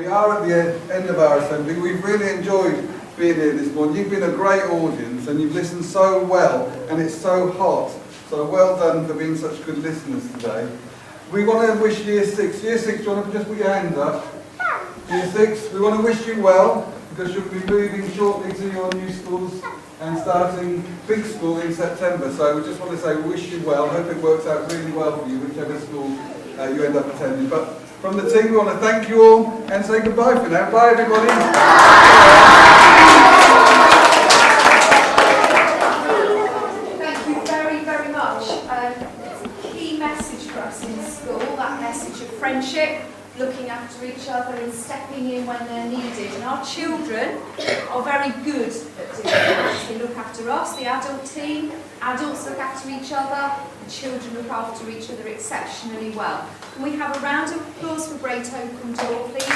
We are at the end of our assembly. We've really enjoyed being here this morning. You've been a great audience and you've listened so well, and it's so hot. So well done for being such good listeners today. We want to wish Year 6. Year 6, do you want to just put your hand up? Year 6, we want to wish you well, because you'll be moving shortly to your new schools and starting big school in September. So we just want to say we wish you well. Hope it works out really well for you, whichever school you end up attending. But from the team, we want to thank you all and say goodbye for now. Bye, everybody. Thank you very, very much. Key message for us in school, that message of friendship, looking after each other and stepping in when they're needed. And our children are very good at doing that. They look after us, the adult team, adults look after each other, and children look after each other exceptionally well. Can we have a round of applause for Great Oakham Door, please?